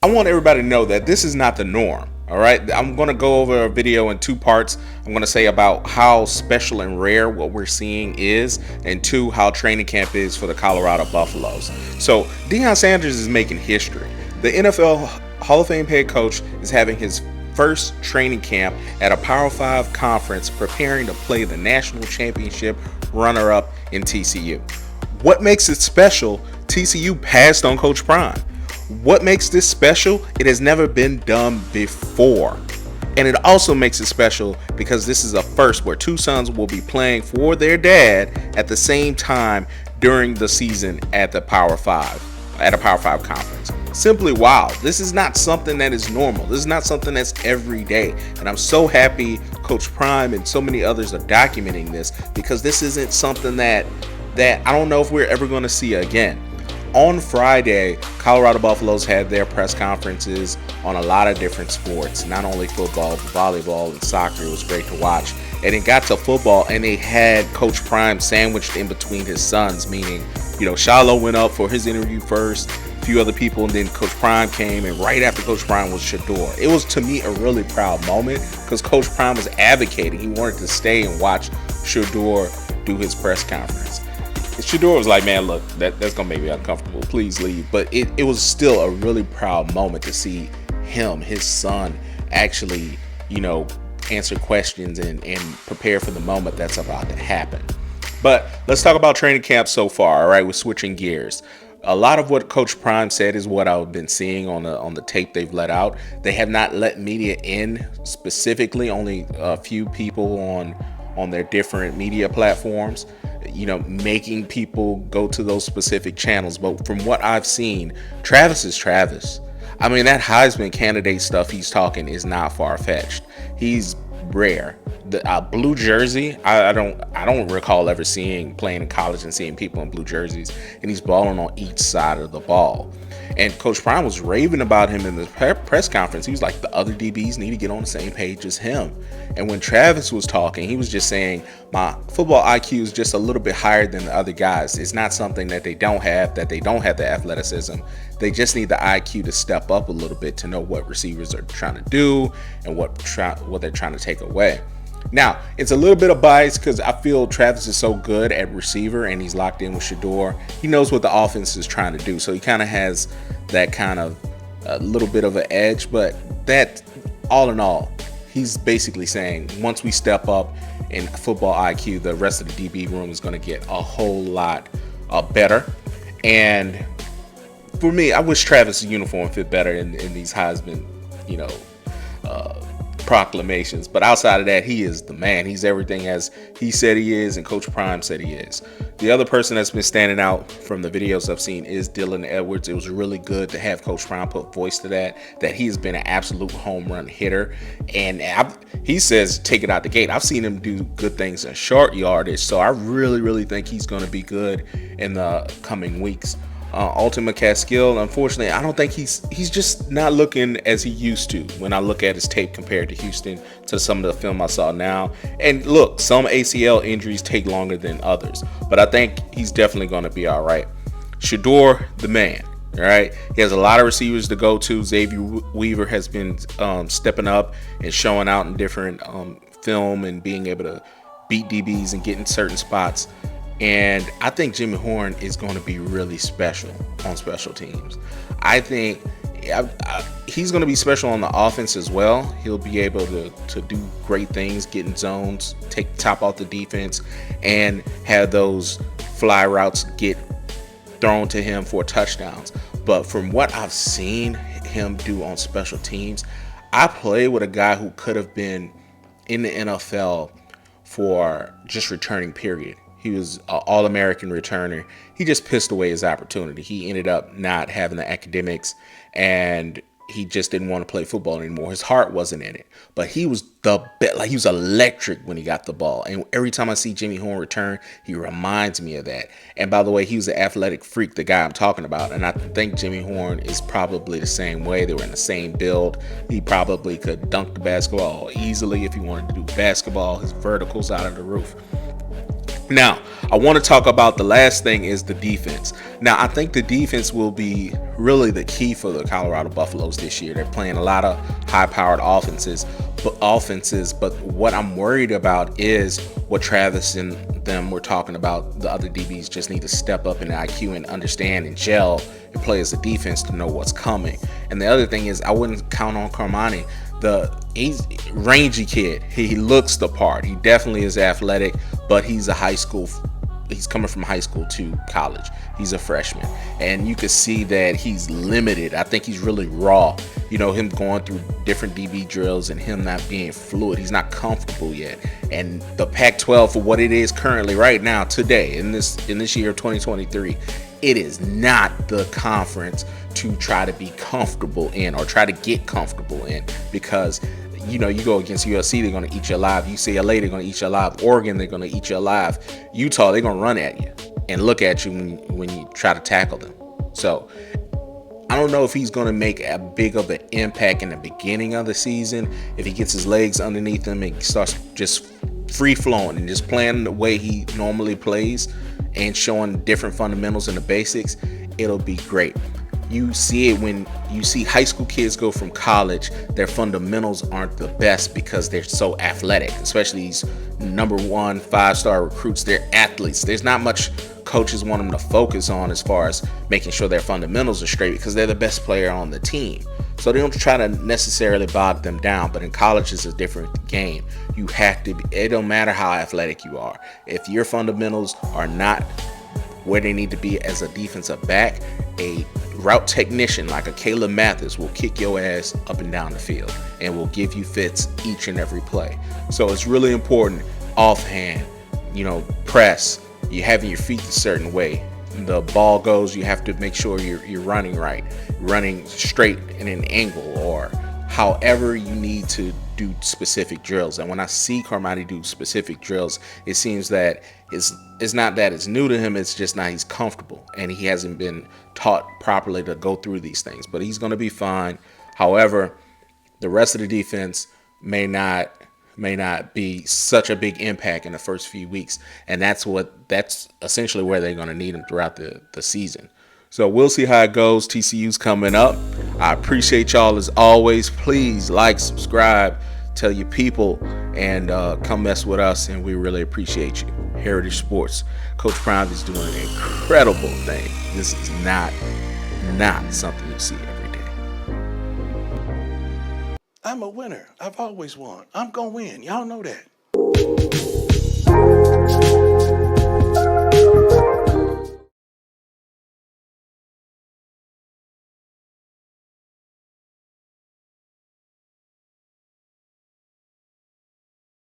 I want everybody to know that this is not the norm. All right, I'm going to go over a video in two parts. I'm going to say about how special and rare what we're seeing is, and two, how training camp is for the Colorado Buffaloes. So Deion Sanders is making history. The NFL Hall of Fame head coach is having his first training camp at a Power 5 conference, preparing to play the national championship runner-up in TCU. What makes it special? TCU passed on Coach Prime. What makes this special? It has never been done before. And it also makes it special because this is a first where two sons will be playing for their dad at the same time during the season at the Power 5, at a Power 5 conference. Simply wow. This is not something that is normal. This is not something that's every day. And I'm so happy Coach Prime and so many others are documenting this, because this isn't something that I don't know if we're ever going to see again. On Friday, Colorado Buffaloes had their press conferences on a lot of different sports, not only football, but volleyball and soccer. It was great to watch. And it got to football, and they had Coach Prime sandwiched in between his sons, meaning, Shilo went up for his interview first, a few other people, and then Coach Prime came, and right after Coach Prime was Shedeur. It was, to me, a really proud moment because Coach Prime was advocating. He wanted to stay and watch Shedeur do his press conference. Shedeur was like, man, look, that's going to make me uncomfortable. Please leave. But it was still a really proud moment to see his son, actually, answer questions and prepare for the moment that's about to happen. But let's talk about training camp so far. All right, we're switching gears. A lot of what Coach Prime said is what I've been seeing on the tape they've let out. They have not let media in specifically, only a few people on their different media platforms, making people go to those specific channels. But from what I've seen, Travis is Travis. I mean, that Heisman candidate stuff he's talking is not far-fetched. He's rare. The blue jersey, I don't recall ever playing in college and seeing people in blue jerseys, and he's balling on each side of the ball. And Coach Prime was raving about him in the press conference. He was like, the other DBs need to get on the same page as him. And when Travis was talking, he was just saying, my football IQ is just a little bit higher than the other guys. It's not something that they don't have the athleticism. They just need the IQ to step up a little bit to know what receivers are trying to do and what they're trying to take away. Now, it's a little bit of bias because I feel Travis is so good at receiver and he's locked in with Shedeur. He knows what the offense is trying to do, so he kind of has that kind of a little bit of an edge. But that, all in all, he's basically saying once we step up in football IQ, the rest of the DB room is going to get a whole lot better. And for me, I wish Travis' uniform fit better in these Heisman, proclamations. But outside of that, he is the man. He's everything as he said he is and Coach Prime said he is. The other person that's been standing out from the videos I've seen is Dylan Edwards. It was really good to have Coach Prime put voice to that he has been an absolute home run hitter. And he says take it out the gate. I've seen him do good things in short yardage, so I really, really think he's going to be good in the coming weeks. Ultimate Caskill, unfortunately, I don't think he's just not looking as he used to when I look at his tape compared to Houston, to some of the film I saw now. And look, some ACL injuries take longer than others, but I think he's definitely going to be all right. Shedeur, the man. All right, he has a lot of receivers to go to. Xavier Weaver has been stepping up and showing out in different film and being able to beat DBs and get in certain spots. And I think Jimmy Horn is going to be really special on special teams. I think he's going to be special on the offense as well. He'll be able to do great things, get in zones, take the top off the defense, and have those fly routes get thrown to him for touchdowns. But from what I've seen him do on special teams, I played with a guy who could have been in the NFL for just returning, period. He was an All-American returner. He just pissed away his opportunity. He ended up not having the academics, and he just didn't want to play football anymore. His heart wasn't in it. But he was he was electric when he got the ball. And every time I see Jimmy Horn return, he reminds me of that. And by the way, he was an athletic freak, the guy I'm talking about. And I think Jimmy Horn is probably the same way. They were in the same build. He probably could dunk the basketball easily if he wanted to do basketball. His vertical's out of the roof. Now, I want to talk about the last thing is the defense. Now, I think the defense will be really the key for the Colorado Buffaloes this year. They're playing a lot of high-powered offenses, but what I'm worried about is what Travis and them were talking about. The other DBs just need to step up in the IQ and understand and gel and play as a defense to know what's coming. And the other thing is, I wouldn't count on Cormani. He's rangy kid. He looks the part. He definitely is athletic, but he's coming from high school to college. He's a freshman, and you can see that he's limited. I think he's really raw. Him going through different DB drills and him not being fluid. He's not comfortable yet. And the Pac-12, for what it is currently right now, today, in this year of 2023, it is not the conference to try to be comfortable in or try to get comfortable in, because you go against USC, they're going to eat you alive. UCLA, they're going to eat you alive. Oregon, they're going to eat you alive. Utah, they're going to run at you and look at you when you try to tackle them. So I don't know if he's going to make a big of an impact in the beginning of the season. If he gets his legs underneath him and starts just free flowing and just playing the way he normally plays and showing different fundamentals and the basics, it'll be great. You see it when you see high school kids go from college, their fundamentals aren't the best because they're so athletic, especially these number 1 5-star recruits. They're athletes. There's not much coaches want them to focus on as far as making sure their fundamentals are straight, because they're the best player on the team. So they don't try to necessarily bog them down. But in college, it's a different game. You have to be, it don't matter how athletic you are. If your fundamentals are not where they need to be as a defensive back, a route technician like a Caleb Mathis will kick your ass up and down the field and will give you fits each and every play. So it's really important. Offhand, press, you having your feet a certain way. The ball goes, you have to make sure you're running right, running straight in an angle, or however you need to do specific drills. And when I see Cormani do specific drills, it seems that it's not that it's new to him, it's just not he's comfortable and he hasn't been taught properly to go through these things. But he's going to be fine. However, the rest of the defense may not be such a big impact in the first few weeks, and that's essentially where they're going to need him throughout the season. So we'll see how it goes. TCU's coming up. I appreciate y'all as always. Please like, subscribe, tell your people, and come mess with us, and we really appreciate you. Heritage Sports. Coach Prime is doing an incredible thing. This is not something you see every day. I'm a winner. I've always won. I'm going to win. Y'all know that.